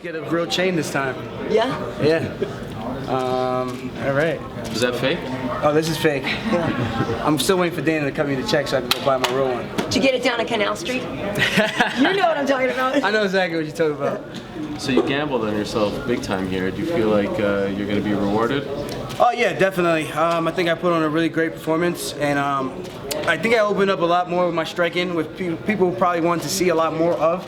Get a real chain this time. Yeah? Yeah. All right. Is that fake? Oh, this is fake. I'm still waiting for Dana to cut me the check so I can go buy my real one. Did you get it down on Canal Street? You know what I'm talking about. I know exactly what you're talking about. So you gambled on yourself big time here. Do you feel like you're going to be rewarded? Oh yeah, definitely. I think I put on a really great performance, and I think I opened up a lot more with my striking, with people who probably wanted to see a lot more of.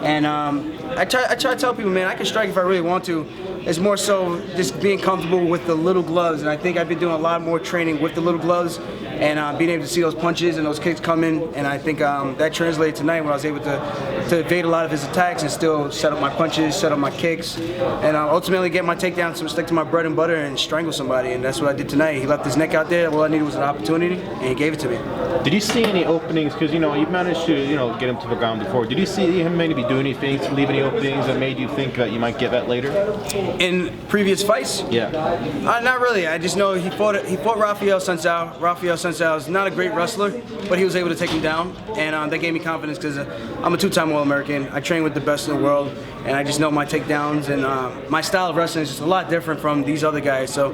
And I try to tell people, man, I can strike if I really want to. It's more so just being comfortable with the little gloves, and I think I've been doing a lot more training with the little gloves and being able to see those punches and those kicks come in. And I think that translated tonight when I was able to evade a lot of his attacks and still set up my punches, set up my kicks, and ultimately get my takedowns to stick to my bread and butter and strangle somebody. And that's what I did tonight. He left his neck out there. All I needed was an opportunity, and he gave it to me. Did you see any openings? Because you managed to get him to the ground before. Did you see him maybe do anything to leave any openings that made you think that you might get that later? In previous fights? Yeah. Not really. I just know he fought Rafael Sunsao. Rafael Sunsao is not a great wrestler, but he was able to take him down, and that gave me confidence because I'm a two-time All-American. I train with the best in the world, and I just know my takedowns and my style of wrestling is just a lot different from these other guys. So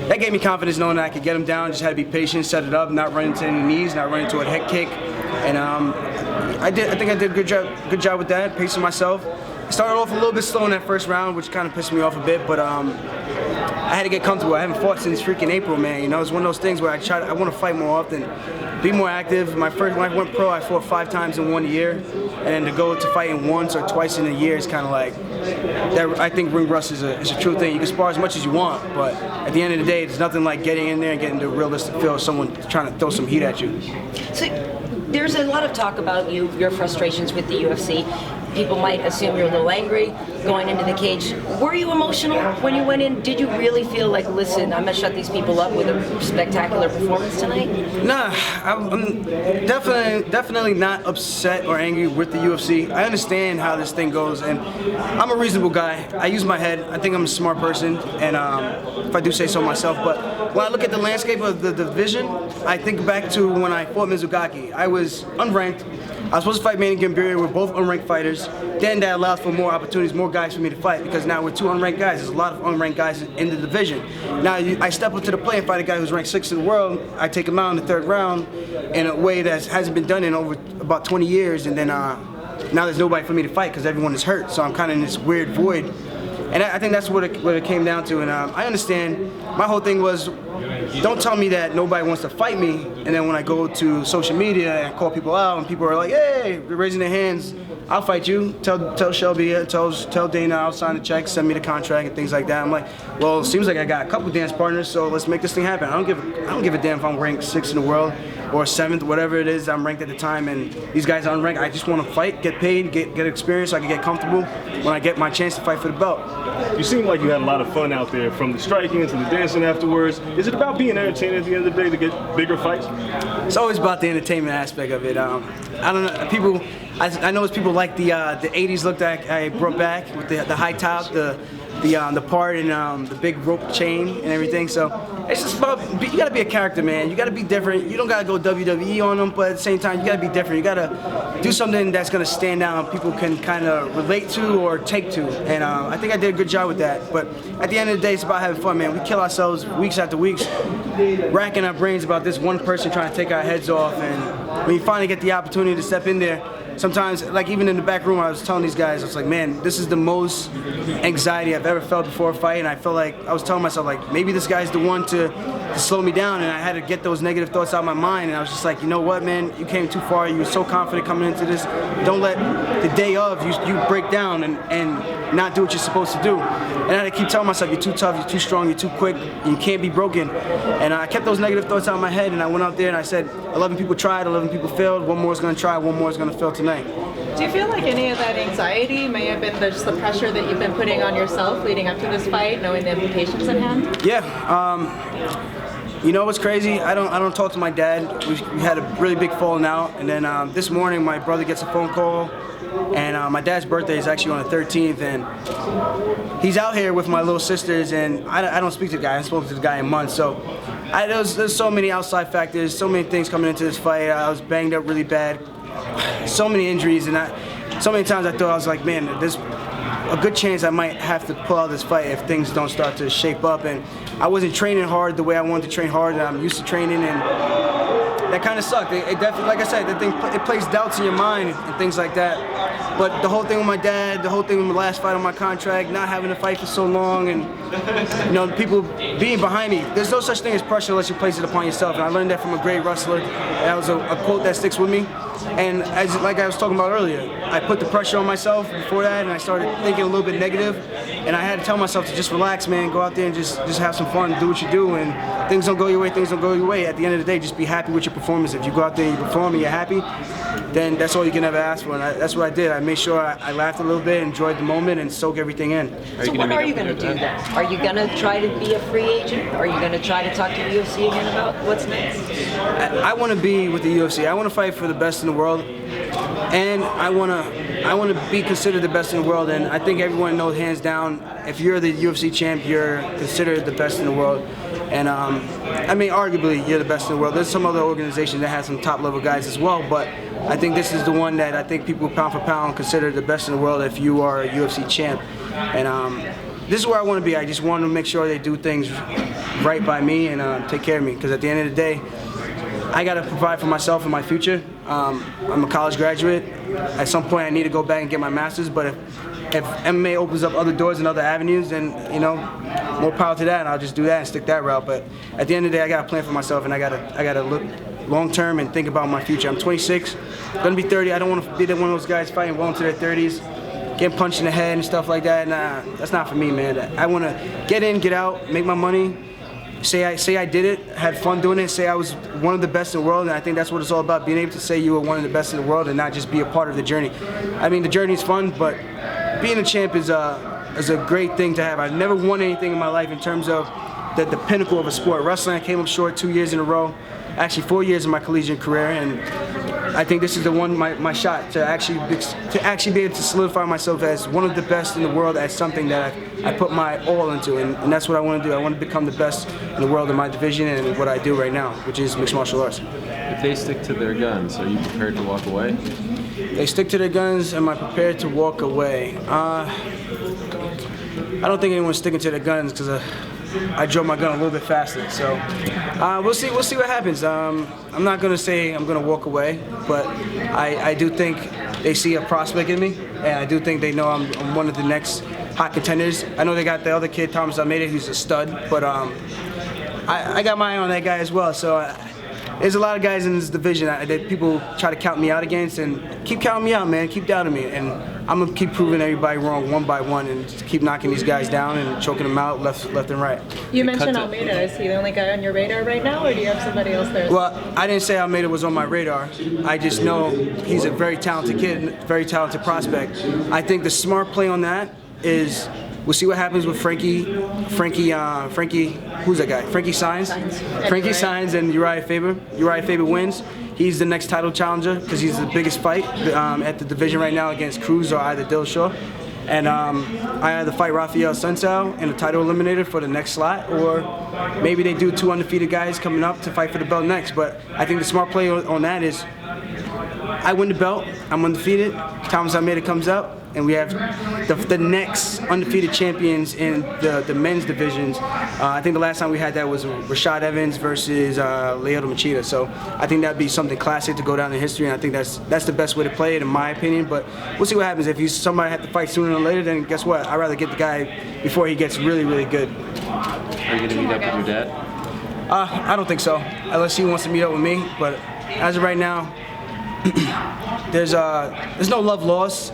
that gave me confidence knowing that I could get him down. Just had to be patient, set it up, not run into any knees, not run into a head kick, and I think I did a good job with that, pacing myself. I started off a little bit slow in that first round, which kind of pissed me off a bit, but I had to get comfortable. I haven't fought since freaking April, man. It's one of those things where I want to fight more often, be more active. When I went pro, I fought 5 times in 1 year, and then to go to fighting once or twice in a year is kind of like that. I think ring rust is a true thing. You can spar as much as you want, but at the end of the day, there's nothing like getting in there and getting the realistic feel of someone trying to throw some heat at you. So there's a lot of talk about your frustrations with the UFC. People might assume you're a little angry going into the cage. Were you emotional when you went in? Did you really feel like, listen, I'm going to shut these people up with a spectacular performance tonight? Nah, I'm definitely not upset or angry with the UFC. I understand how this thing goes, and I'm a reasonable guy. I use my head. I think I'm a smart person, and if I do say so myself. But when I look at the landscape of the division, I think back to when I fought Mizugaki. I was unranked. I was supposed to fight Manny Gambiria. We're both unranked fighters. Then that allows for more opportunities, more guys for me to fight, because now we're 2 unranked guys. There's a lot of unranked guys in the division. Now I step up to the plate and fight a guy who's ranked 6th in the world. I take him out in the 3rd round in a way that hasn't been done in over about 20 years, and then now there's nobody for me to fight because everyone is hurt. So I'm kind of in this weird void. And I think that's what it came down to. And I understand. My whole thing was, don't tell me that nobody wants to fight me, and then when I go to social media and call people out, and people are like, hey, they're raising their hands, I'll fight you. Tell Shelby, tell Dana I'll sign the check, send me the contract, and things like that. I'm like, well, it seems like I got a couple dance partners, so let's make this thing happen. I don't give a damn if I'm ranked 6th in the world or 7th, whatever it is I'm ranked at the time, and these guys are unranked. I just want to fight, get paid, get experience, so I can get comfortable when I get my chance to fight for the belt. You seem like you had a lot of fun out there, from the striking to the dancing afterwards. Is it about being entertained at the end of the day to get bigger fights? It's always about the entertainment aspect of it. I don't know, people. I know people like the 80's look that I brought back with the high top, the part and the big rope chain and everything. So it's just about, you gotta be a character, man. You gotta be different. You don't gotta go WWE on them, but at the same time, you gotta be different. You gotta do something that's gonna stand out and people can kind of relate to or take to. And I think I did a good job with that. But at the end of the day, it's about having fun, man. We kill ourselves weeks after weeks, racking our brains about this one person trying to take our heads off. And when you finally get the opportunity to step in there, sometimes, like even in the back room, I was telling these guys, I was like, man, this is the most anxiety I've ever felt before a fight, and I felt like, I was telling myself, like, maybe this guy's the one to slow me down, and I had to get those negative thoughts out of my mind, and I was just like, you know what, man, you came too far, you were so confident coming into this, don't let the day of you break down and not do what you're supposed to do. And I had to keep telling myself, you're too tough, you're too strong, you're too quick, you can't be broken. And I kept those negative thoughts out of my head, and I went out there and I said, 11 people tried, 11 people failed, one more is gonna try, one more is gonna fail tonight. Do you feel like any of that anxiety may have been just the pressure that you've been putting on yourself leading up to this fight, knowing the implications at hand? Yeah. You know what's crazy? I don't talk to my dad. We had a really big falling out, and then this morning my brother gets a phone call, and my dad's birthday is actually on the 13th, and he's out here with my little sisters, and I don't speak to the guy. I haven't spoken to the guy in months, so there's so many outside factors, so many things coming into this fight. I was banged up really bad, so many injuries, and so many times I thought, I was like, man, a good chance I might have to pull out this fight if things don't start to shape up. And I wasn't training hard the way I wanted to train hard, and I'm used to training, and that kind of sucked. It definitely, like I said, it plays doubts in your mind and things like that. But the whole thing with my dad, the whole thing with my last fight on my contract, not having to fight for so long, and people being behind me. There's no such thing as pressure unless you place it upon yourself. And I learned that from a great wrestler. That was a quote that sticks with me. And like I was talking about earlier, I put the pressure on myself before that, and I started thinking a little bit negative. And I had to tell myself to just relax, man. Go out there and just have some fun, do what you do. And things don't go your way, things don't go your way. At the end of the day, just be happy with your performance. If you go out there and you perform and you're happy, then that's all you can ever ask for. And that's what I did. I made sure I laughed a little bit, enjoyed the moment, and soak everything in. So what are you going to do then? Are you going to try to be a free agent? Are you going to try to talk to the UFC again about what's next? I want to be with the UFC. I want to fight for the best in the world, and I want to be considered the best in the world. And I think everyone knows, hands down, if you're the UFC champ, you're considered the best in the world. And I mean, arguably, you're the best in the world. There's some other organizations that have some top-level guys as well, but I think this is the one that I think people pound for pound consider the best in the world if you are a UFC champ. And this is where I want to be. I just want to make sure they do things right by me and take care of me, because at the end of the day, I got to provide for myself and my future. I'm a college graduate. At some point, I need to go back and get my master's, but if MMA opens up other doors and other avenues, then, more power to that, and I'll just do that and stick that route. But at the end of the day, I got to plan for myself, and I got to look long term and think about my future. I'm 26, gonna be 30. I don't want to be one of those guys fighting well into their 30s, getting punched in the head and stuff like that. Nah, that's not for me, man. I want to get in, get out, make my money. Say I did it, had fun doing it, say I was one of the best in the world, and I think that's what it's all about, being able to say you were one of the best in the world and not just be a part of the journey. I mean, the journey is fun, but being a champ is a great thing to have. I've never won anything in my life in terms of the pinnacle of a sport. Wrestling, I came up short 2 years in a row, actually 4 years in my collegiate career, and I think this is the one, my shot to actually be able to solidify myself as one of the best in the world at something that I put my all into, and that's what I want to do. I want to become the best in the world in my division and what I do right now, which is mixed martial arts. If they stick to their guns, are you prepared to walk away? They stick to their guns. Am I prepared to walk away? I don't think anyone's sticking to their guns because I drove my gun a little bit faster. So we'll see. We'll see what happens. I'm not gonna say I'm gonna walk away, but I do think they see a prospect in me, and I do think they know I'm one of the next hot contenders. I know they got the other kid, Thomas Almeida, who's a stud, but I got my eye on that guy as well. So there's a lot of guys in this division that people try to count me out against, and keep counting me out, man. Keep doubting me, and I'm gonna keep proving everybody wrong one by one, and just keep knocking these guys down and choking them out left and right. You mentioned Almeida. Is he the only guy on your radar right now, or do you have somebody else there? Well, I didn't say Almeida was on my radar. I just know he's a very talented kid, very talented prospect. I think the smart play on that is we'll see what happens with Frankie, who's that guy? Frankie Saenz? Frankie Saenz and Uriah Faber. Uriah Faber wins. He's the next title challenger because he's the biggest fight at the division right now against Cruz or either Dillashaw. And I either fight Rafael Sunsao in a title eliminator for the next slot, or maybe they do two undefeated guys coming up to fight for the belt next. But I think the smart play on that is I win the belt, I'm undefeated, Thomas Almeida comes up, and we have the next undefeated champions in the men's divisions. I think the last time we had that was Rashad Evans versus Lyoto Machida. So I think that'd be something classic to go down in history, and I think that's the best way to play it, in my opinion. But we'll see what happens. If somebody have to fight sooner than later, then guess what? I'd rather get the guy before he gets really, really good. Are you gonna meet up with your dad? I don't think so, unless he wants to meet up with me. But as of right now, there's no love lost.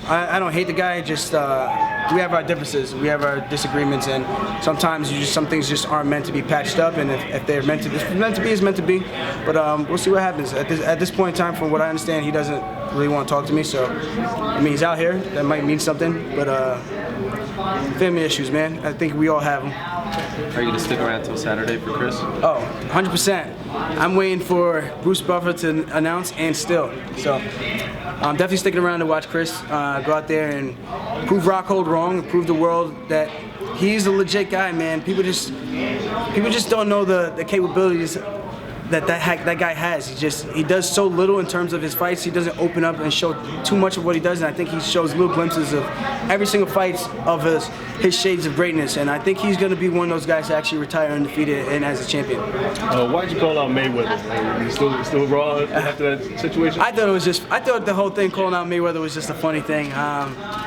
I don't hate the guy, just we have our differences, we have our disagreements, and sometimes some things just aren't meant to be patched up, and if they're meant to be, it's meant to be. But we'll see what happens. At this point in time, from what I understand, he doesn't really want to talk to me, so I mean, he's out here, that might mean something, but family issues, man, I think we all have them. Are you going to stick around until Saturday for Chris? Oh, 100%. I'm waiting for Bruce Buffer to announce, and still. So I'm definitely sticking around to watch Chris go out there and prove Rockhold wrong, and prove the world that he's a legit guy, man. People just don't know the capabilities that guy has. He does so little in terms of his fights. He doesn't open up and show too much of what he does, and I think he shows little glimpses of every single fight of his shades of greatness. And I think he's going to be one of those guys to actually retire undefeated and as a champion. Why'd you call out Mayweather? You still raw after that situation? I thought the whole thing calling out Mayweather was just a funny thing.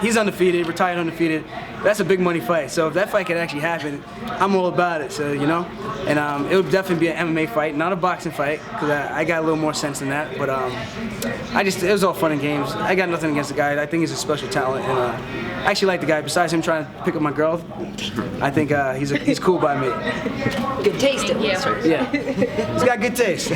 He's undefeated, retired undefeated. That's a big money fight. So if that fight could actually happen, I'm all about it. So and it would definitely be an MMA fight, not a boxing fight, because I got a little more sense than that. But it was all fun and games. I got nothing against the guy. I think he's a special talent, and I actually like the guy. Besides him trying to pick up my girl, I think he's cool by me. Good taste, at least. Yeah, he's got good taste.